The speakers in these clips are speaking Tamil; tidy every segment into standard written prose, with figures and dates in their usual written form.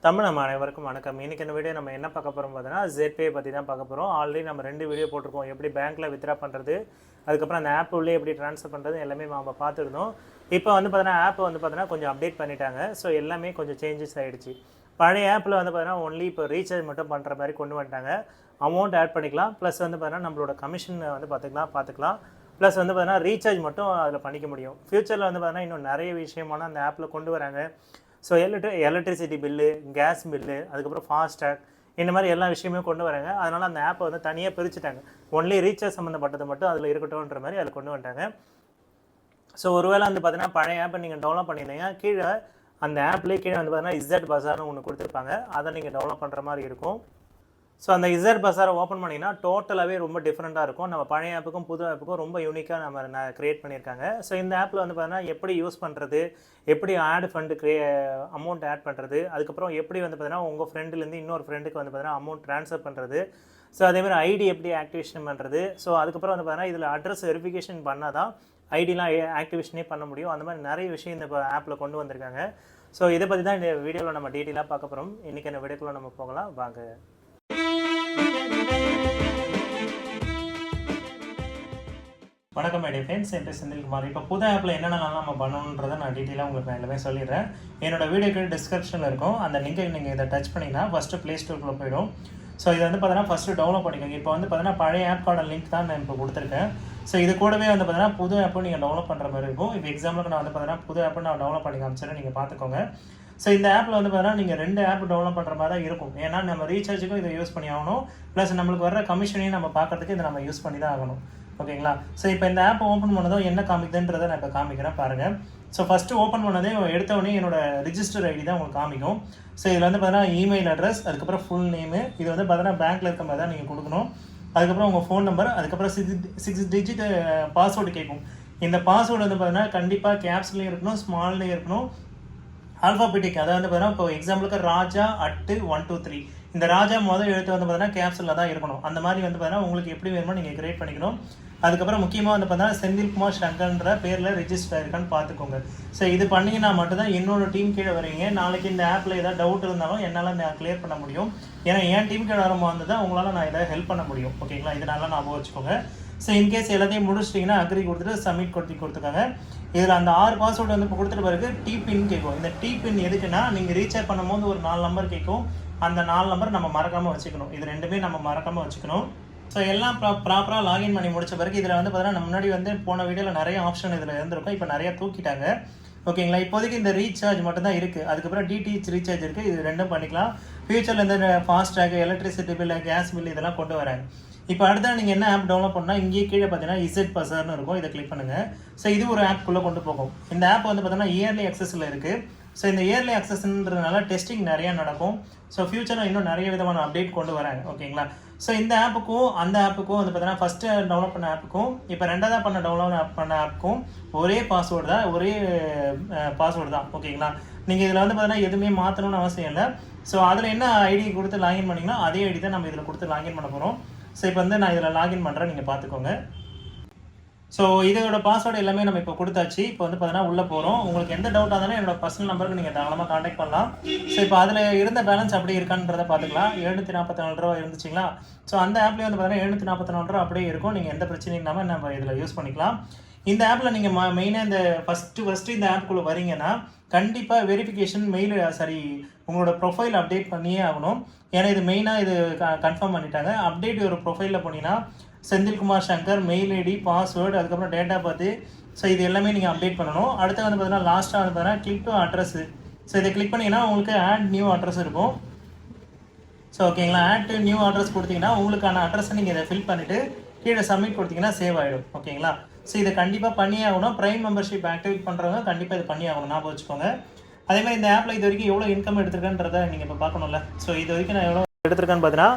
தமிழ் நம்ம அனைவருக்கும் வணக்கம். இன்றைக்கி இந்த வீடியோ நம்ம என்ன பார்க்க போகிறோம் பார்த்தீங்கன்னா ZPay பற்றி தான் பார்க்க போகிறோம். ஆல்ரெடி நம்ம 2 வீடியோ போட்டிருக்கோம். எப்படி பேங்க்கில் வித்ட்ரா பண்ணுறது, அதுக்கப்புறம் அந்த ஆப் உள்ளே எப்படி ட்ரான்ஸ்ஃபர் பண்ணுறது எல்லாமே நம்ம பார்த்துருந்தோம். இப்போ வந்து பார்த்தீங்கன்னா ஆப் வந்து பார்த்தீங்கன்னா கொஞ்சம் அப்டேட் பண்ணிட்டாங்க. ஸோ எல்லாமே கொஞ்சம் சேஞ்சஸ் ஆகிடுச்சு. பழைய ஆப்பில் வந்து பார்த்தீங்கன்னா ஒன்லி இப்போ ரீசார்ஜ் மட்டும் பண்ணுற மாதிரி கொண்டு வந்துட்டாங்க. அமௌண்ட் ஆட் பண்ணிக்கலாம், ப்ளஸ் வந்து பார்த்தீங்கன்னா நம்மளோட கமிஷன் வந்து பார்த்துக்கலாம். ப்ளஸ் வந்து பார்த்தீங்கன்னா ரீசார்ஜ் மட்டும் அதில் பண்ணிக்க முடியும். ஃப்யூச்சரில் வந்து பார்த்தீங்கன்னா இன்னும் நிறைய விஷயமான அந்த ஆப்பில் கொண்டு வராங்க. So electricity bill, gas bill, அதுக்கப்புறம் ஃபாஸ்டாக், இந்த மாதிரி எல்லா விஷயமே கொண்டு வராங்க. அதனால் அந்த ஆப்பை வந்து தனியாக பிரிச்சுட்டாங்க. ஒன்லி ரீசார்ஜ் சம்மந்தப்பட்டது மட்டும் அதில் இருக்கட்டும்ன்ற மாதிரி அதில் கொண்டு வந்துட்டாங்க. ஸோ ஒருவேளை வந்து பார்த்தீங்கன்னா பழைய ஆப்பை நீங்கள் டவுன்லோட் பண்ணியிருந்தீங்க, கீழே அந்த ஆப்லேயே கீழே வந்து பார்த்தீங்கன்னா இசட் பஸார்னு ஒன்று கொடுத்துருப்பாங்க. அதை நீங்கள் டவுன்லோட் பண்ணுற மாதிரி இருக்கும். ஸோ அந்த இசட் பஸாரை ஓப்பன் பண்ணிங்கன்னா டோட்டலாகவே ரொம்ப டிஃப்ரெண்ட்டாக இருக்கும். நம்ம பழைய ஆப்புக்கும் புது ஆப்புக்கும் ரொம்ப யூனிக்காக நம்ம க்ரியேட் பண்ணியிருக்காங்க. ஸோ இந்த ஆப்பில் வந்து பார்த்தீங்கன்னா எப்படி யூஸ் பண்ணுறது, எப்படி ஆட் ஃபண்டு அமௌண்ட் ஆட் பண்ணுறது, அதுக்கப்புறம் எப்படி வந்து பார்த்தீங்கன்னா உங்கள் ஃப்ரெண்டுலேருந்து இன்னொரு ஃப்ரெண்டுக்கு வந்து பார்த்தீங்கன்னா அமௌண்ட் ட்ரான்ஸ்ஃபர் பண்ணுறது, ஸோ அதேமாதிரி ஐடி எப்படி ஆக்டிவேஷன் பண்ணுறது, ஸோ அதுக்கப்புறம் வந்து பார்த்தீங்கன்னா இதில் அட்ரஸ் வெரிஃபிகேஷன் பண்ணால் தான் ஐடிலாம் ஆக்டிவேஷனே பண்ண முடியும். அந்த மாதிரி நிறைய விஷயம் இந்த ஆப்பில் கொண்டு வந்திருக்காங்க. ஸோ இதை பற்றி தான் இந்த வீடியோவில் நம்ம டீட்டெயிலாக பார்க்க போகிறோம். இன்றைக்கி இந்த வீடியோக்குள்ளே நம்ம போகலாம் வாங்க. வணக்கம் ஐடியா ஃப்ரெண்ட்ஸ், என் பேர் செந்தில்குமார். இப்போ புது ஆப்பில் என்னென்னலாம் நம்ம பண்ணணுன்றதை நான் டீட்டெயிலாக உங்களுக்கு நான் எல்லாமே சொல்லிடுறேன். என்னோட வீடியோக்கு டிஸ்கிரிப்ஷனில் இருக்கும். அந்த லிங்கை நீங்கள் இதை டச் பண்ணிங்கன்னா ஃபஸ்ட்டு ப்ளே ஸ்டோருக்குள்ளே போயிடும். ஸோ இது வந்து பார்த்தீங்கன்னா ஃபஸ்ட்டு டவுன்லோட் பண்ணிக்கோங்க. இப்போ வந்து பார்த்தீங்கன்னா பழைய ஆப்போட லிங்க் தான் நான் இப்போ கொடுத்துருக்கேன். ஸோ இது கூடவே வந்து பார்த்தீங்கன்னா புது ஆப்பும் நீங்கள் டவுன்லோட் பண்ணுற மாதிரி இருக்கும். இப்போ எக்ஸாம்பிளுக்கு நான் வந்து பார்த்தீங்கன்னா புது ஆப்பை நான் டவுன்லோட் பண்ணி காமிச்சிடுறேன், நீங்கள் பார்த்துக்கோங்க. ஸோ இந்த ஆப்பில் வந்து பார்த்தீங்கன்னா நீங்கள் 2 ஆப் டவுன்லோட் பண்ணுற மாதிரி தான் இருக்கும். ஏன்னா நம்ம ரீசார்ஜுக்கும் இதை யூஸ் பண்ணி ஆகணும், ப்ளஸ் நம்மளுக்கு வர கமிஷனையும் நம்ம பார்க்கறதுக்கு இதை நம்ம யூஸ் பண்ணி தான் ஆகணும். ஓகேங்களா? ஸோ இப்போ இந்த ஆப் ஓப்பன் பண்ணதும் என்ன காமிக்குதுன்றதை நான் இப்போ காமிக்கிறேன் பாருங்கள். ஸோ ஃபஸ்ட்டு ஓப்பன் பண்ணதே எடுத்தவொடனே என்னோட ரிஜிஸ்டர் ஐடி தான் உங்களுக்கு காமிக்கும். ஸோ இதில் வந்து பார்த்தீங்கன்னா இமெயில் அட்ரஸ், அதுக்கப்புறம் ஃபுல் நேமு, இது வந்து பார்த்தீங்கன்னா பேங்க்கில் இருக்க மாதிரி தான் நீங்கள் கொடுக்கணும். அதுக்கப்புறம் உங்கள் ஃபோன் நம்பர், அதுக்கப்புறம் 6 டிஜிட் பாஸ்வேர்டு கேட்கும். இந்த பாஸ்வேர்டு வந்து பார்த்தீங்கன்னா கண்டிப்பாக கேப்ஸ்லேயும் இருக்கணும், ஸ்மால்லேயும் இருக்கணும், ஆல்ஃபாபெட்டிக். அதாவது வந்து பார்த்தீங்கன்னா இப்போ எக்ஸாம்பிளுக்கு ராஜா @123, இந்த ராஜா முதல் எழுத்து வந்து பார்த்தீங்கன்னா கேப்ஸில் தான் இருக்கணும். அந்த மாதிரி வந்து பார்த்தீங்கன்னா உங்களுக்கு எப்படி வேணுமோ நீங்கள் கிரியேட் பண்ணிக்கணும். அதுக்கப்புறம் முக்கியமாக வந்து பார்த்தீங்கன்னா செந்தில்குமார் சங்கர்ன்ற பேரில் ரெஜிஸ்டர் ஆயிருக்கான்னு பார்த்துக்கோங்க. ஸோ இது பண்ணிங்கன்னா மட்டும்தான் என்னோட டீம் கீழே வரீங்க. நாளைக்கு இந்த ஆப்பில் ஏதாவது டவுட் இருந்தாலும் என்னால் நான் கிளியர் பண்ண முடியும். ஏன்னா என் டீம் கீழே வரும்போது தான் உங்களால் நான் எதாவது ஹெல்ப் பண்ண முடியும். ஓகேங்களா? இது நல்லா ஞாபகம் வச்சுக்கோங்க. ஸோ இன்கேஸ் எல்லாத்தையும் முடிச்சிட்டிங்கன்னா அக்ரி கொடுத்துட்டு சப்மிட் கொடுத்துருக்காங்க. இதில் அந்த 6 பாஸ்வேர்டு வந்து இப்போ கொடுத்துட்டு பிறகு டிபின் கேட்கும். இந்த டிபின் எதுக்குன்னா நீங்கள் ரீசார்ஜ் பண்ணும்போது ஒரு 4 நம்பர் கேட்கும். அந்த 4 நம்பர் நம்ம மறக்காமல் வச்சுக்கணும். இது ரெண்டுமே நம்ம மறக்காமல் வச்சுக்கணும். ஸோ எல்லாம் ப்ராப்பராக லாகின் பண்ணி முடிச்ச பிறகு இதில் வந்து பார்த்தீங்கன்னா முன்னாடி வந்து போன வீடியோவில் நிறைய ஆப்ஷன் இதில் இருந்திருக்கும். இப்போ நிறைய தூக்கிட்டாங்க. ஓகேங்களா? இப்போதைக்கு இந்த ரீசார்ஜ் மட்டும் தான் இருக்குது. அதுக்கப்புறம் டிடிஹெச் ரீசார்ஜ் இருக்குது. இது ரெண்டும் பண்ணிக்கலாம். ஃபியூச்சரில் இந்த FASTag, electricity bill, gas bill இதெல்லாம் கொண்டு வராங்க. இப்போ அடுத்த நீங்கள் என்ன ஆப் டவுன்லோட் பண்ணால் இங்கேயே கீழே பார்த்தீங்கன்னா இசட் பஸார்னு இருக்கும். இதை கிளிக் பண்ணுங்கள். ஸோ இது ஒரு ஆப்குள்ளே கொண்டு போகும். இந்த ஆப் வந்து பார்த்தீங்கன்னா இயர்லி அக்சஸில் இருக்குது. ஸோ இந்த இயர்லி அக்சஸ்ன்றதுனால டெஸ்டிங் நிறையா நடக்கும். ஸோ ஃபியூச்சரில் இன்னும் நிறைய விதமான அப்டேட் கொண்டு வராங்க. ஓகேங்களா? ஸோ இந்த ஆப்புக்கும் அந்த ஆப்புக்கும் வந்து பார்த்தீங்கன்னா ஃபஸ்ட்டு டவுன்லோட் பண்ண ஆப்புக்கும் இப்போ ரெண்டாவதாக டவுன்லோட் பண்ண ஆப்புக்கும் ஒரே பாஸ்வேர்டு தான், ஒரே பாஸ்வேர்டு தான். ஓகேங்களா? நீங்கள் இதில் வந்து பார்த்தீங்கன்னா எதுவுமே மாற்றணும்னு அவசியம் இல்லை. ஸோ அதில் என்ன ஐடி கொடுத்து லாகின் பண்ணிங்கன்னா அதே ஐடி தான் நம்ம இதில் கொடுத்து லாகின் பண்ண போகிறோம். ஸோ இப்போ வந்து நான் இதில் லாகின் பண்ணுறேன், நீங்கள் பார்த்துக்கோங்க. ஸோ இதோட பாஸ்வேர்டு எல்லாமே நம்ம இப்போ கொடுத்தாச்சு. இப்போ வந்து பார்த்தீங்கன்னா உள்ளே போகிறோம். உங்களுக்கு எந்த டவுட்டாக இருந்தாலும் என்னோட பர்சனல் நம்பருக்கு நீங்கள் தாராளமாக கான்டாக்ட் பண்ணலாம். ஸோ இப்போ அதில் இருந்த பேலன்ஸ் அப்படி இருக்கான்றதை பார்த்துக்கலாம். 744 ரூபா இருந்துச்சுங்களா? ஸோ அந்த ஆப்லேயே வந்து பார்த்தீங்கன்னா 744 ரூபா அப்படியே இருக்கும். நீங்கள் எந்த பிரச்சனையும் இல்லாமல் நம்ம இதில் யூஸ் பண்ணிக்கலாம். இந்த ஆப்பில் நீங்கள் மெயினாக இந்த ஃபஸ்ட்டு இந்த ஆப்புக்குள்ளே வரீங்கன்னா கண்டிப்பாக வெரிஃபிகேஷன் உங்களோட ப்ரொஃபைல் அப்டேட் பண்ணியே ஆகணும். ஏன்னா இது மெயினாக இது கன்ஃபார்ம் பண்ணிட்டாங்க. அப்டேட் ஒரு ப்ரொஃபைலில் போனீங்கன்னா Senthilkumar Shankar, mail ID, password, அதுக்கப்புறம் டேட்டா பார்த்து, ஸோ இது எல்லாமே நீங்கள் அப்டேட் பண்ணணும். அடுத்து வந்து பார்த்தீங்கன்னா லாஸ்ட்டாக வந்து பார்த்தீங்கன்னா கிளிக் டு அட்ரஸ். ஸோ இதை கிளிக் பண்ணிங்கன்னா உங்களுக்கு ஆட் நியூ அட்ரஸ் இருக்கும். ஸோ ஓகேங்களா? ஆட் டு நியூ அட்ரஸ் கொடுத்தீங்கன்னா உங்களுக்கான அட்ரஸை நீங்கள் இதை ஃபில் பண்ணிவிட்டு கீழே சப்மிட் கொடுத்தீங்கன்னா சேவ் ஆகிடும். ஓகேங்களா? ஸோ இதை கண்டிப்பாக பண்ணியே ஆகணும். ப்ரைம் மெம்பர்ஷிப் ஆக்டிவேட் பண்ணுறவங்க கண்டிப்பாக இது பண்ணி ஆகணும், ஞாபகம் வச்சுக்கோங்க. அதேமாதிரி இந்த ஆப்பில் இது வரைக்கும் எவ்வளோ இன்கம் எடுத்திருக்கேன்றதை நீங்கள் இப்போ பார்க்கணும்ல. ஸோ இது வரைக்கும் நான் எவ்வளோ எடுத்திருக்கேன்னு பார்த்தீங்கன்னா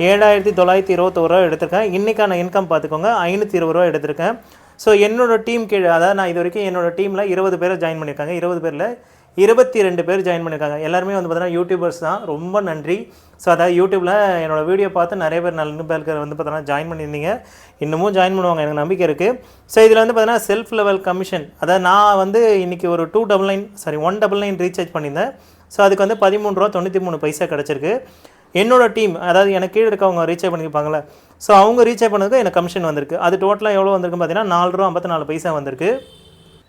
7,921 ரூபா எடுத்திருக்கேன். இன்றைக்கான இன்கம் பார்த்துக்கோங்க 520 ரூபா எடுத்திருக்கேன். ஸோ என்னோடய டீம் கீழே, அதாவது நான் இது வரைக்கும் என்னோடய டீமில் 20 பேர் ஜாயின் பண்ணியிருக்காங்க. 20 பேரில் 22 பேர் ஜாயின் பண்ணியிருக்காங்க. எல்லாருமே வந்து பார்த்தீங்கன்னா யூடியூபர்ஸ் தான். ரொம்ப நன்றி. ஸோ அதாவது யூடியூப்பில் என்னோடய வீடியோ பார்த்து நிறைய பேர் நல்ல பேருக்கு வந்து பார்த்தீங்கன்னா ஜாயின் பண்ணியிருந்தீங்க. இன்னமும் ஜாயின் பண்ணுவாங்க, எனக்கு நம்பிக்கை இருக்குது. ஸோ இதில் வந்து பார்த்தீங்கன்னா செல்ஃப் லெவல் கமிஷன், அதாவது நான் வந்து இன்றைக்கி ஒரு 199 ரீசார்ஜ் பண்ணியிருந்தேன். ஸோ அதுக்கு வந்து 13 ரூபா 93 பைசா கிடச்சிருக்கு. என்னோட டீம் அதாவது எனக்கு கீழே இருக்கவங்க ரீசார்ஜ் பண்ணியிருப்பாங்களே, ஸோ அவங்க ரீசார்ஜ் பண்ணதுக்கு எனக்கு கமிஷன் வந்திருக்கு. அது டோட்டலாக எவ்வளோ வந்திருக்குன்னு பார்த்தீங்கன்னா 4 ரூபா 54 பைசா வந்திருக்கு.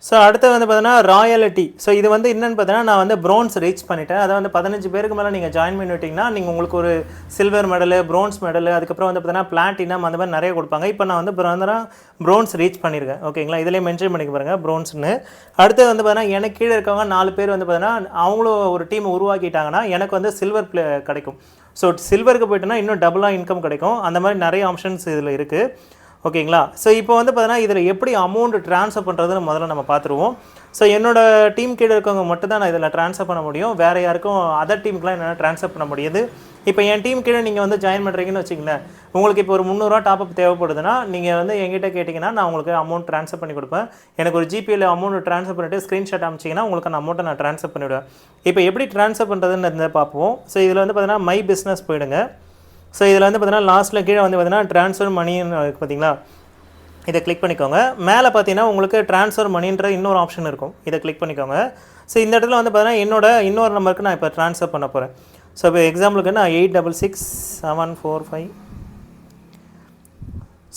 ஸோ அடுத்து வந்து பார்த்தீங்கன்னா ராயலிட்டி. ஸோ இது வந்து என்னென்னு பார்த்தீங்கன்னா நான் வந்து ப்ரோன்ஸ் ரீச் பண்ணிட்டேன். அதை வந்து 15 பேருக்கு மேலே நீங்கள் ஜாயின் பண்ணிவிட்டிங்கன்னா நீங்கள் உங்களுக்கு ஒரு சில்வர் மெடலு, ப்ரோன்ஸ் மெடலு, அதுக்கப்புறம் வந்து பார்த்தீங்கன்னா பிளாட்டினம் அந்த மாதிரி நிறைய கொடுப்பாங்க. இப்போ நான் வந்து ப்ரோன்ஸ் ரீச் பண்ணியிருக்கேன். ஓகேங்களா, இதிலே மென்ஷன் பண்ணிக்க பாருங்கள் ப்ரோன்ஸ்னு. அடுத்து வந்து பார்த்தீங்கன்னா எனக்கு கீழே இருக்கவங்க 4 பேர் வந்து பார்த்தீங்கன்னா அவங்களும் ஒரு டீம் உருவாக்கிட்டாங்கன்னா எனக்கு வந்து சில்வர் கிடைக்கும். ஸோ சில்வருக்கு போய்ட்டுனா இன்னும் டபுளாக இன்கம் கிடைக்கும். அந்த மாதிரி நிறைய ஆப்ஷன்ஸ் இதில் இருக்குது. ஓகேங்களா, ஸோ இப்போ வந்து பார்த்தீங்கன்னா இதில் எப்படி அமௌண்ட் ட்ரான்ஸ்ஃபர் பண்ணுறதுன்னு முதல்ல நம்ம பார்த்துருவோம். ஸோ என்னோடய டீம் கீழே இருக்கவங்க மட்டும் தான் நான் இதில் ட்ரான்ஸ்ஃபர் பண்ண முடியும். வேறு யாருக்கும் அதர் டீமுக்குலாம் என்னால் ட்ரான்ஸ்ஃபர் பண்ண முடியாது. இப்போ என் டீம் கீழே நீங்கள் வந்து ஜாயின் பண்ணுறீங்கன்னு வச்சிங்களேன், உங்களுக்கு இப்போ ஒரு 300 ரூபா டாப்அப் தேவைப்படுதுன்னா நீங்கள் வந்து என்கிட்ட கேட்டிங்கன்னா நான் உங்களுக்கு அமௌண்ட் ட்ரான்ஸ்ஃபர் பண்ணி கொடுப்பேன். எனக்கு ஒரு ஜிபேயில் அமௌண்ட் ட்ரான்ஸ்ஃபர் பண்ணிவிட்டு ஸ்க்ரீன்ஷாட் அனுப்பிச்சிங்கன்னா உங்களுக்கு அந்த அமௌண்ட்டை நான் ட்ரான்ஸ்ஃபர் பண்ணிவிடுவேன். இப்போ எப்படி ட்ரான்ஸ்ஃபர் பண்ணுறதுன்னு இருந்தால் பார்ப்போம். ஸோ இதில் வந்து பார்த்தீங்கன்னா மை பிஸ்னஸ் போயிடுங்க. ஸோ இதில் வந்து பார்த்தீங்கன்னா லாஸ்ட்டில் கீழே வந்து பார்த்தீங்கன்னா ட்ரான்ஸ்ஃபர் மணின்னு பார்த்தீங்களா, இதை கிளிக் பண்ணிக்கோங்க. மேலே பார்த்தீங்கன்னா உங்களுக்கு ட்ரான்ஸ்ஃபர் மணின்ற இன்னொரு ஆப்ஷன் இருக்கும், இதை கிளிக் பண்ணிக்கோங்க. ஸோ இந்த இடத்துல வந்து பார்த்தீங்கன்னா இன்னொரு நம்பருக்கு நான் இப்போ ட்ரான்ஸ்ஃபர் பண்ண போகிறேன். ஸோ இப்போ எக்ஸாம்பிளுக்கு நான் 866745.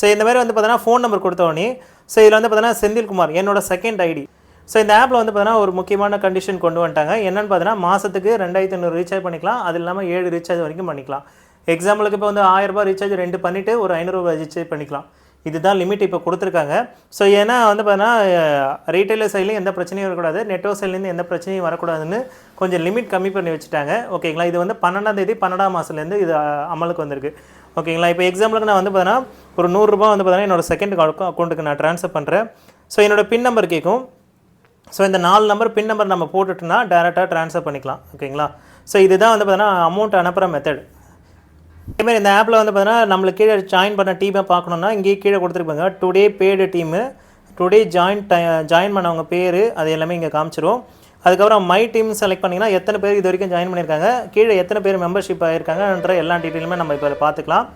ஸோ இந்த மாதிரி வந்து பார்த்தீங்கன்னா ஃபோன் நம்பர் கொடுத்தோடனே ஸோ இதில் வந்து பார்த்தீங்கன்னா செந்தில்குமார் என்னோட செகண்ட் ஐடி. ஸோ இந்த ஆப்பில் வந்து பார்த்தீங்கன்னா ஒரு முக்கியமான கண்டிஷன் கொண்டு வந்துட்டாங்க. என்னென்னு பார்த்தீங்கன்னா மாதத்துக்கு 2500 ரீசார்ஜ் பண்ணிக்கலாம். அது இல்லாமல் 7 ரீசார்ஜ் வரைக்கும் பண்ணிக்கலாம். எக்ஸாம்பிளுக்கு இப்போ வந்து 1000 ரூபாய் ரீசார்ஜ் 2 பண்ணிவிட்டு ஒரு 500 ரூபாய் ரீசார்ஜ் பண்ணிக்கலாம். இதுதான் லிமிட் இப்போ கொடுத்துருக்காங்க. ஸோ ஏன்னா வந்து பார்த்தீங்கன்னா ரீட்டைலர் சைட்லேயும் எந்த பிரச்சனையும் வரக்கூடாது, நெட்வொர்க் சைட்லேருந்து எந்த பிரச்சனையும் வரக்கூடாதுன்னு கொஞ்சம் லிமிட் கம்மி பண்ணி வச்சுட்டாங்க. ஓகேங்களா, இது வந்து 12ஆம் தேதி 12ஆம் மாதத்துலேருந்து இது அமலுக்கு வந்திருக்கு. ஓகேங்களா, இப்போ எக்ஸாம்பிளுக்கு நான் வந்து பார்த்தீங்கன்னா ஒரு 100 ரூபா வந்து பார்த்தீங்கன்னா என்னோடய செகண்ட் அக்கௌண்ட்டுக்கு நான் ட்ரான்ஸ்ஃபர் பண்ணுறேன். ஸோ என்னோடய பின் நம்பர் கேட்கும். ஸோ இந்த 4 நம்பர் பின் நம்பர் நம்ம போட்டுட்டுனா டேரெக்டாக ட்ரான்ஸ்ஃபர் பண்ணிக்கலாம். ஓகேங்களா, ஸோ இதுதான் வந்து பார்த்தீங்கன்னா அமௌண்ட் அனுப்புகிற மெத்தட். அதேமாதிரி இந்த ஆப்பில் வந்து பார்த்தீங்கன்னா நம்மளுக்கு கீழே ஜாயின் பண்ண டீமை பார்க்கணுன்னா இங்கேயே கீழே கொடுத்துருப்பாங்க today paid team, today join பண்ணவங்க பேர் அது எல்லாமே இங்கே காமிச்சிரும். அதுக்கப்புறம் மை டீம் செலக்ட் பண்ணிங்கன்னா எத்தனை பேர் இது வரைக்கும் ஜாயின் பண்ணியிருக்காங்க, கீழே எத்தனை பேர் மெம்பர்ஷிப் ஆகிருக்காங்கன்ற எல்லா டீட்டெயிலுமே நம்ம இப்போ பார்த்துக்கலாம்.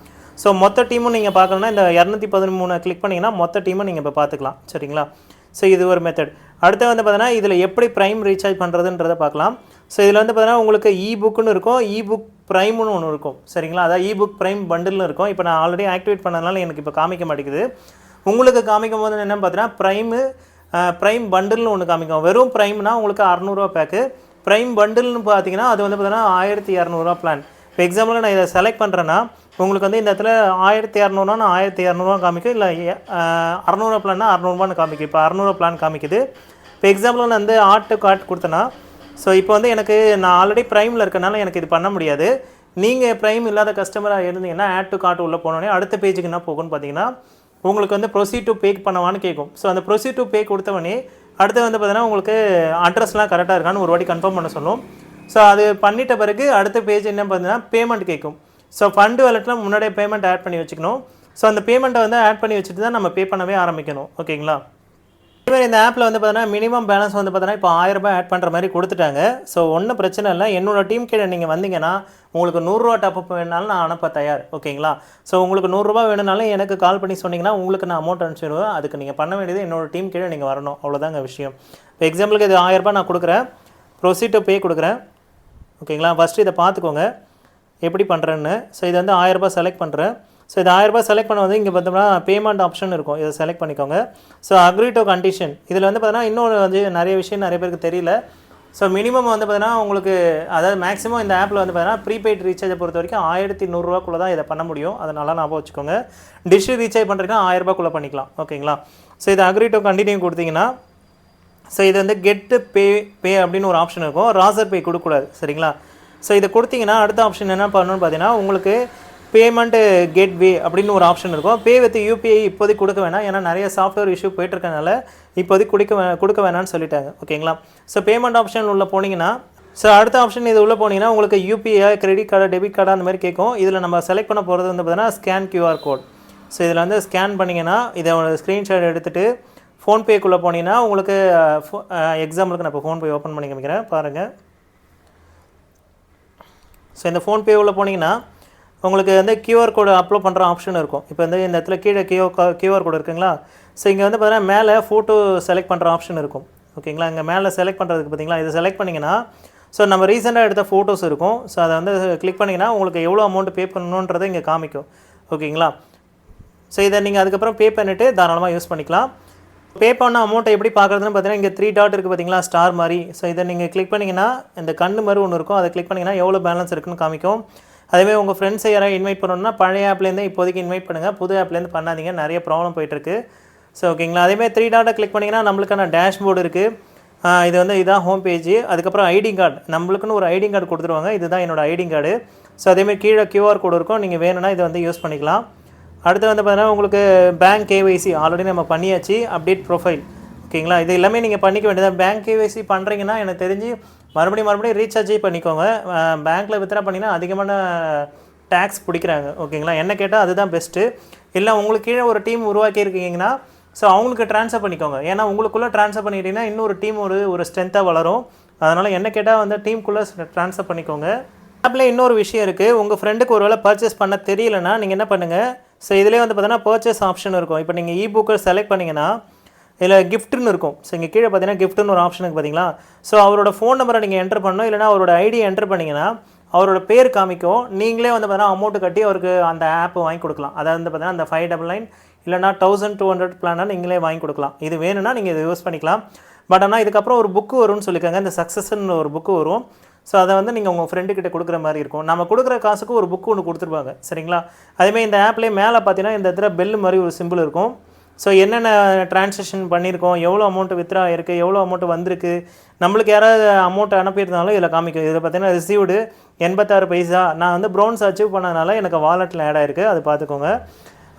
ஸோ மொத்த டீமும் நீங்கள் பார்க்கணுன்னா இந்த 213 கிளிக் பண்ணிங்கன்னா மொத்த டீமும் நீங்கள் இப்போ பார்த்துக்கலாம். சரிங்களா, ஸோ இது ஒரு மெத்தட். அடுத்து வந்து பார்த்தீங்கன்னா இதில் எப்படி ப்ரைம் ரீசார்ஜ் பண்ணுறதுன்றதை பார்க்கலாம். ஸோ இதில் வந்து பார்த்தீங்கன்னா உங்களுக்கு இபுக்குன்னு இருக்கும், இபுக் ப்ரைம்னு ஒன்று இருக்கும். சரிங்களா, அதாவது இபுக் ப்ரைம் பண்டில்னு இருக்கும். இப்போ நான் ஆல்ரெடி ஆக்டிவேட் பண்ணதுனால எனக்கு இப்போ காமிக்க மாட்டேங்குது. உங்களுக்கு காமிக்கும் போது என்னென்னு பார்த்தீங்கன்னா ப்ரைம் பண்டில்னு ஒன்று காமிக்கும். வெறும் ப்ரைம்னா உங்களுக்கு 600 ரூபா பேக்கு. ப்ரைம் பண்டில்னு பார்த்தீங்கன்னா அது வந்து பார்த்தீங்கன்னா 1200 ரூபா பிளான். இப்போ எக்ஸாம்பிள் நான் இதை செலக்ட் பண்ணுறேன்னா உங்களுக்கு வந்து இந்த இடத்துல 1200 நான் 1200 காமிக்கும், இல்லை 600 பிளான்னா 600 காமிக்கும். இப்போ 600 பிளான் காமிக்குது. இப்போ எக்ஸாம்பிள் நான் வந்து ஆட் டு கார்ட் கொடுத்தேன்னா ஸோ இப்போ வந்து எனக்கு நான் ஆல்ரெடி ப்ரைமில் இருக்கனால எனக்கு இது பண்ண முடியாது. நீங்கள் ப்ரைம் இல்லாத கஸ்டமராக இருந்தீங்கன்னா ஆட் டு கார்ட் உள்ளே போனோடனே அடுத்த பேஜுக்கு என்ன போகும்னு பார்த்தீங்கன்னா உங்களுக்கு வந்து ப்ரொசீட் டு பே பண்ணவான்னு கேட்கும். ஸோ அந்த ப்ரொசீட் டு பே கொடுத்தவொடனே அடுத்து வந்து பார்த்தீங்கன்னா உங்களுக்கு அட்ரஸ்லாம் கரெக்டாக இருக்கான்னு ஒரு வாட்டி கன்ஃபார்ம் பண்ண சொல்லும். ஸோ அது பண்ணிட்ட பிறகு அடுத்த பேஜ் என்ன பார்த்தீங்கன்னா பேமெண்ட் கேட்கும். ஸோ ஃபண்டு வாலெட்டில் முன்னாடியே பேமெண்ட் ஆட் பண்ணி வச்சுக்கணும். ஸோ அந்த பேமெண்ட்டை வந்து ஆட் பண்ணி வச்சுட்டு தான் நம்ம பே பண்ணவே ஆரம்பிக்கணும். ஓகேங்களா, இதேமாதிரி இந்த ஆப்பில் வந்து பார்த்தீங்கன்னா மினிமம் பேலன்ஸ் வந்து பார்த்தீங்கன்னா இப்போ 1000 ரூபாய் ஆட் பண்ணுற மாதிரி கொடுத்துட்டாங்க. ஸோ ஒன்றும் பிரச்சனை இல்லை. என்னோட டீம் கீழே நீங்கள் வந்தீங்கன்னா உங்களுக்கு 100 ரூபா டாப்அப் வேணுனாலும் நான் அனுப்ப தயார். ஓகேங்களா, ஸோ உங்களுக்கு 100 ரூபா வேணுனாலும் எனக்கு கால் பண்ணி சொன்னீங்கன்னா உங்களுக்கு நான் அமௌண்ட் அனுப்பிச்சிடுவேன். அதுக்கு நீங்கள் பண்ண வேண்டியது என்னோட டீம் கீழே நீங்கள் வரணும், அவ்வளோதாங்க விஷயம். இப்போ எக்ஸாம்பிளுக்கு இது 1000 ரூபாய் நான் கொடுக்குறேன், ப்ரொசீட் டு பே கொடுக்குறேன். ஓகேங்களா, ஃபஸ்ட்டு இதை பார்த்துக்கோங்க எப்படி பண்ணுறேன்னு. ஸோ இது வந்து 1000 ரூபாய் செலக்ட் பண்ணுறேன். ஸோ இது 1000 ரூபாய் செலக்ட் பண்ண வந்து இங்கே பார்த்தோம்னா பேமெண்ட் ஆப்ஷன் இருக்கும், இதை செலக்ட் பண்ணிக்கோங்க. ஸோ அக்ரி டு கண்டிஷன் இதில் வந்து பார்த்தீங்கன்னா இன்னொன்று வந்து நிறைய விஷயம் நிறைய பேருக்கு தெரியல. ஸோ மினிமம் வந்து பார்த்தீங்கன்னா உங்களுக்கு அதாவது மேக்ஸிமம் இந்த ஆப்பில் வந்து பார்த்தீங்கன்னா ப்ரீபெய்ட் ரீசார்ஜை பொறுத்த வரைக்கும் 1100 ரூபாக்குள்ளே தான் இதை பண்ண முடியும். அதை நல்லா ஞாபகம் வச்சுக்கோங்க. டிஷ் ரீசார்ஜ் பண்ணுறதுன்னா 1000 ரூபாய்க்குள்ளே பண்ணிக்கலாம். ஓகேங்களா, ஸோ இது அக்ரி டு கண்டினியூ கொடுத்தீங்கன்னா ஸோ இது வந்து கெட் பே அப்படின்னு ஒரு ஆப்ஷன் இருக்கும். ராசர் பே கொடுக்கக்கூடாது. சரிங்களா, ஸோ இதை கொடுத்தீங்கன்னா அடுத்த ஆப்ஷன் என்ன பண்ணணும்னு பார்த்தீங்கன்னா உங்களுக்கு பேமெண்ட்டு கேட்வே அப்படின்னு ஒரு ஆப்ஷன் இருக்கும். பே வித் யூபிஐ இப்போதைக்கு கொடுக்க வேணாம், ஏன்னா நிறைய சாஃப்ட்வேர் இஷ்யூ போயிட்டுருக்கனால இப்போதைக்கு கொடுக்க வேணாம்னு சொல்லிட்டாங்க. ஓகேங்களா, ஸோ பேமெண்ட் ஆப்ஷன் உள்ளே போனீங்கன்னா ஸோ அடுத்த ஆப்ஷன் இது உள்ளே போனீங்கன்னா உங்களுக்கு UPI credit card debit card அந்த மாதிரி கேட்கும். இதில் நம்ம செலக்ட் பண்ண போகிறது வந்து பார்த்தீங்கன்னா ஸ்கேன் QR கோட். ஸோ இதில் வந்து ஸ்கேன் பண்ணிங்கன்னா இதை ஸ்க்ரீன்ஷாட் எடுத்துகிட்டு ஃபோன்பேக்குள்ளே போனீங்கன்னா உங்களுக்கு எக்ஸாம்பிளுக்கு நான் இப்போ ஃபோன்பே ஓப்பன் பண்ணி காமிக்கிறேன் பாருங்கள். ஸோ இந்த ஃபோன்பே உள்ளே போனீங்கன்னா உங்களுக்கு வந்து QR கோடு அப்லோட் பண்ணுற ஆப்ஷன் இருக்கும். இப்போ வந்து இந்த இடத்துல கீழே QR கோடு இருக்குங்களா, ஸோ இங்கே வந்து பார்த்தீங்கன்னா மேலே ஃபோட்டோ செலக்ட் பண்ணுற ஆப்ஷன் இருக்கும். ஓகேங்களா, இங்கே மேலே செலக்ட் பண்ணுறதுக்கு பார்த்தீங்களா, இதை செலக்ட் பண்ணிங்கன்னா ஸோ நம்ம ரீசெண்டாக எடுத்த ஃபோட்டோஸ் இருக்கும். ஸோ அதை வந்து கிளிக் பண்ணிங்கன்னா உங்களுக்கு எவ்வளோ அமௌண்ட் பே பண்ணணுன்றதை இங்கே காமிக்கும். ஓகேங்களா? ஸோ இதை நீங்கள் அதுக்கப்புறம் பே பண்ணிவிட்டு தாராளமாக யூஸ் பண்ணிக்கலாம். பே பண்ண அமௌண்ட்டை எப்படி பார்க்குறதுன்னு பார்த்தீங்கன்னா இங்கே 3 டாட் இருக்குது பார்த்தீங்களா, ஸ்டார் மாதிரி. ஸோ இதை நீங்கள் கிளிக் பண்ணிங்கன்னா இந்த கண்ணு மாதிரி ஒன்று இருக்கும். அதை கிளிக் பண்ணிங்கன்னா எவ்வளோ பேலன்ஸ் இருக்குன்னு காமிக்கும். அதேமாதிரி உங்கள் ஃப்ரெண்ட்ஸை யாராவது இன்வைட் பண்ணணும்னா பழைய ஆப்லேருந்தே இப்போதைக்கு இன்வைட் பண்ணுங்கள், புது ஆப்லேருந்து பண்ணாதீங்க, நிறைய ப்ராப்ளம் போயிட்டுருக்கு. ஸோ ஓகேங்களா? அதேமாதிரி 3 டாட்டை கிளிக் பண்ணிங்கன்னா நம்மளுக்கான டேஷ்போர்டு இருக்குது. இது வந்து இதான் ஹோம் பேஜ். அதுக்கப்புறம் ஐடி கார்டு, நம்மளுக்குன்னு ஒரு ஐடி கார்டு கொடுத்துருவாங்க. இதுதான் என்னோடய ஐடி கார்டு. ஸோ அதேமாதிரி கீழே QR கோடு இருக்கும். நீங்கள் வேணும்னா இதை வந்து யூஸ் பண்ணிக்கலாம். அடுத்து வந்து பார்த்தீங்கன்னா உங்களுக்கு பேங்க் KYC ஆல்ரெடி நம்ம பண்ணியாச்சு. Update profile. ஓகேங்களா? இது எல்லாமே நீங்கள் பண்ணிக்க வேண்டியது. பேங்க் KYC பண்ணுறீங்கன்னா எனக்கு தெரிஞ்சு மறுபடியும் ரீசார்ஜே பண்ணிக்கோங்க. பேங்க்கில் வித்ட்ரா பண்ணிங்கன்னா அதிகமான டேக்ஸ் பிடிக்கிறாங்க. ஓகேங்களா? என்ன கேட்டால் அதுதான் பெஸ்ட்டு. இல்லை உங்களுக்கு கீழே ஒரு டீம் உருவாக்கியிருக்கீங்கன்னா ஸோ அவங்களுக்கு ட்ரான்ஸ்ஃபர் பண்ணிக்கோங்க. ஏன்னா உங்களுக்குள்ளே ட்ரான்ஸ்ஃபர் பண்ணிக்கிட்டிங்கன்னா இன்னொரு டீம் ஒரு ஸ்ட்ரென்த்தாக வளரும். அதனால் என்ன கேட்டால் வந்து டீமுக்குள்ளே ட்ரான்ஸ்ஃபர் பண்ணிக்கோங்க. ஆப்பில் இன்னொரு விஷயம் இருக்குது. உங்கள் ஃப்ரெண்டுக்கு ஒரு வேளை பர்ச்சேஸ் பண்ண தெரியலனா நீங்கள் என்ன பண்ணுங்கள், ஸோ இதிலே வந்து பார்த்தீங்கன்னா பர்ச்சேஸ் ஆப்ஷன் இருக்கும். இப்போ நீங்கள் இ-புக்கை செலக்ட் பண்ணிங்கன்னா இதில் கிஃப்ட்டுன்னு இருக்கும். ஸோ இங்கே கீழே பார்த்தீங்கன்னா கிஃப்ட்டுன்னு ஒரு ஆப்ஷனுக்கு பார்த்தீங்களா. ஸோ அவரோட ஃபோன் நம்பரை நீங்கள் என்ட்ரு பண்ணணும். இல்லைனா அவரோட ஐடி என்ட்ரு பண்ணிங்கன்னா அவரோட பேர் காமிக்கும். நீங்களே வந்து பார்த்தீங்கன்னா அமௌண்ட்டு கட்டி அவருக்கு அந்த ஆப் வாங்கி கொடுக்கலாம். அதாவது வந்து பார்த்தீங்கன்னா அந்த 599 இல்லைனா 1200 பிளானாக நீங்களே வாங்கி கொடுக்கலாம். இது வேணும்னா நீங்கள் இதை யூஸ் பண்ணிக்கலாம். பட் ஆனால் இதுக்கப்புறம் ஒரு புக்கு வரும்னு சொல்லியிருக்காங்க. இந்த சக்ஸஸ்ன்னு ஒரு புக்கு வரும். ஸோ அதை வந்து நீங்கள் உங்கள் ஃப்ரெண்டுக்கிட்ட கொடுக்குற மாதிரி இருக்கும். நம்ம கொடுக்குற காசுக்கு ஒரு புக்கு ஒன்று கொடுத்துருப்பாங்க. சரிங்களா? அதேமாதிரி இந்த ஆப்லேயே மேலே பார்த்தீங்கன்னா இந்த இடத்துல பெல் மாதிரி ஒரு சிம்பிள் இருக்கும். ஸோ என்னென்ன ட்ரான்சாக்ஷன் பண்ணியிருக்கோம், எவ்வளோ அமௌண்ட்டு வித்ட்ரா இருக்குது, எவ்வளோ அமௌண்ட்டு வந்திருக்கு, நம்மளுக்கு யாராவது அமௌண்ட் அனுப்பியிருந்தாலும் இதில் காமிக்கும். இதில் பார்த்தீங்கன்னா ரிசீவ்டு 86 பைசா. நான் வந்து ப்ரௌன்ஸ் அச்சீவ் பண்ணதுனால எனக்கு வாலெட்டில் ஆட் ஆகிருக்கு. அது பார்த்துக்கோங்க.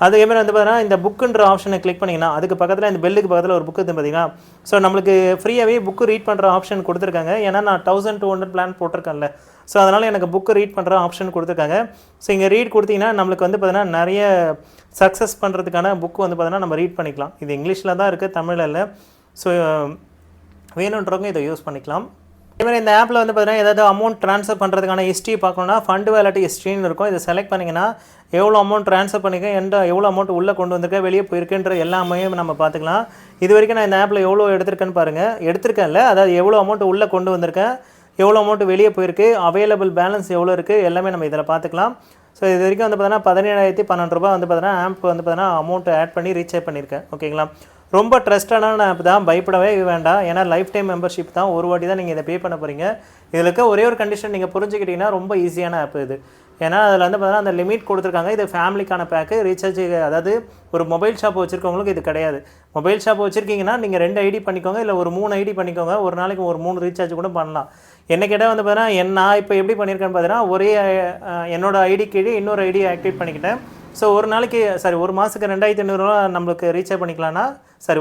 அதேமாதிரி வந்து பார்த்தீங்கன்னா இந்த புக்குன்ற ஆப்ஷனை கிளிக் பண்ணிங்கன்னா அதுக்கு பக்கத்தில் இந்த பெல்லுக்கு பக்கத்தில் ஒரு புக்கு இருக்குது பார்த்தீங்கன்னா. ஸோ நம்மளுக்கு ஃப்ரீயாகவே புக்கு ரீட் பண்ணுற ஆப்ஷன் கொடுத்துருக்காங்க. ஏன்னா நான் 1200 பிளான் போட்டிருக்கேன்ல. ஸோ அதனால் எனக்கு புக்கு ரீட் பண்ணுற ஆப்ஷன் கொடுத்துருக்காங்க. ஸோ இங்கே ரீட் கொடுத்தீங்கன்னா நம்மளுக்கு வந்து பார்த்தீங்கன்னா நிறைய சக்ஸஸ் பண்ணுறதுக்கான புக்கு வந்து பார்த்தீங்கன்னா நம்ம ரீட் பண்ணிக்கலாம். இது இங்கிலீஷில் தான் இருக்குது, தமிழில் இல்லை. ஸோ வேணுன்றவங்க இதை யூஸ் பண்ணிக்கலாம். அதேமாதிரி இந்த ஆப்பில் வந்து பார்த்தீங்கன்னா ஏதாவது அமௌண்ட் ட்ரான்ஸ்ஃபர் பண்ணுறதுக்கான ஹிஸ்ட்ரி பார்க்கணுன்னா ஃபண்ட் வேலட் ஹிஸ்ட்ரின்னு இருக்கும். இதை செலக்ட் பண்ணிங்கன்னா எவ்வளோ அமௌண்ட் ட்ரான்ஸ்ஃபர் பண்ணிக்க, எவ்வளோ அமௌண்ட் உள்ளே கொண்டு வந்திருக்கேன், வெளியே போயிருக்குன்ற எல்லாமே நம்ம பார்த்துக்கலாம். இது வரைக்கும் நான் இந்த ஆப்பில் எவ்வளோ எடுத்திருக்கேன்னு பாருங்கள். எடுத்திருக்கேன்ல, அதாவது எவ்வளோ அமௌண்ட் உள்ளே கொண்டு வந்திருக்கேன், எவ்வளோ அமௌண்ட் வெளியே போயிருக்கு, அவைலபிள் பேலன்ஸ் எவ்வளோ இருக்குது, எல்லாமே நம்ம இதில் பார்த்துக்கலாம். ஸோ இது வரைக்கும் வந்து பார்த்தீங்கன்னா 17,012 ரூபா வந்து பார்த்தீங்கன்னா ஆப் வந்து பார்த்தீங்கன்னா அமௌண்ட் ஆட் பண்ணி ரீசார்ஜ் பண்ணியிருக்கேன். ஓகேங்களா? ரொம்ப ட்ரஸ்டான ஆப் தான், பயப்படவே வேண்டாம். ஏன்னா லைஃப் டைம் மெம்பர்ஷிப் தான், ஒரு வாட்டி தான் நீங்கள் இதை பே பண்ண போகிறீங்க. இதில் இருக்க ஒரே ஒரு கண்டிஷன் நீங்கள் புரிஞ்சுக்கிட்டிங்கன்னா ரொம்ப ஈஸியான ஆப் இது. ஏன்னா அதில் வந்து பார்த்தீங்கன்னா அந்த லிமிட் கொடுத்துருக்காங்க. இது ஃபேமிலிக்கான பேக்கு. ரீசார்ஜ் அதாவது ஒரு மொபைல் ஷாப் வச்சுருக்கவங்களுக்கு இது கிடையாது. மொபைல் ஷாப் வச்சுருக்கீங்கன்னா நீங்கள் 2 ஐடி பண்ணிக்கோங்க, இல்லை ஒரு 3 ஐடி பண்ணிக்கோங்க. ஒரு நாளைக்கு ஒரு 3 ரீசார்ஜ் கூட பண்ணலாம். என்ன கேட்டால் வந்து பார்த்தீங்கன்னா நான் இப்போ எப்படி பண்ணியிருக்கேன்னு பார்த்தீங்கன்னா ஒரே என்னோட ஐடி கீழே இன்னொரு ஐடி ஆக்டிவேட் பண்ணிக்கிட்டேன். ஸோ ஒரு நாளைக்கு ஒரு மாதத்துக்கு 2500 நம்மளுக்கு ரீசார்ஜ் பண்ணிக்கலாம்னா,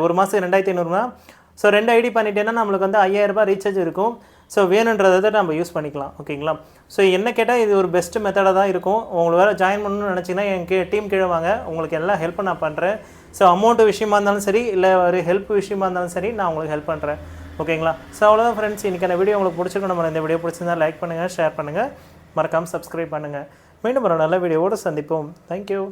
ஒரு மாதத்துக்கு 2500 ஸோ 2 ஐடி பண்ணிட்டேன்னா நம்மளுக்கு வந்து 5000 ரூபாய் ரீசார்ஜ் இருக்கும். ஸோ வேணுன்றதை நம்ம யூஸ் பண்ணிக்கலாம். ஓகேங்களா? ஸோ என்ன கேட்டால் இது ஒரு பெஸ்ட்டு மெத்தடாக தான் இருக்கும். உங்களுக்கு வேறு ஜாயின் பண்ணணும்னு நினச்சிங்கன்னா என் டீம் கீழே வாங்க, உங்களுக்கு எல்லாம் ஹெல்ப் நான் பண்ணுறேன். ஸோ அமௌண்ட்டு விஷயமா இருந்தாலும் சரி, இல்லை ஒரு ஹெல்ப் விஷயமா இருந்தாலும் சரி, நான் உங்களுக்கு ஹெல்ப் பண்ணுறேன். ஓகேங்களா? ஸோ அவ்வளோதான் ஃப்ரெண்ட்ஸ். இன்றைக்கான வீடியோ உங்களுக்கு பிடிச்சிருக்கணும். நம்ம இந்த வீடியோ பிடிச்சிருந்தா லைக் பண்ணுங்கள், ஷேர் பண்ணுங்கள், மறக்காமல் சப்ஸ்கிரைப் பண்ணுங்கள். மீண்டும் ஒரு நல்ல வீடியோவோடு சந்திப்போம். தேங்க்யூ.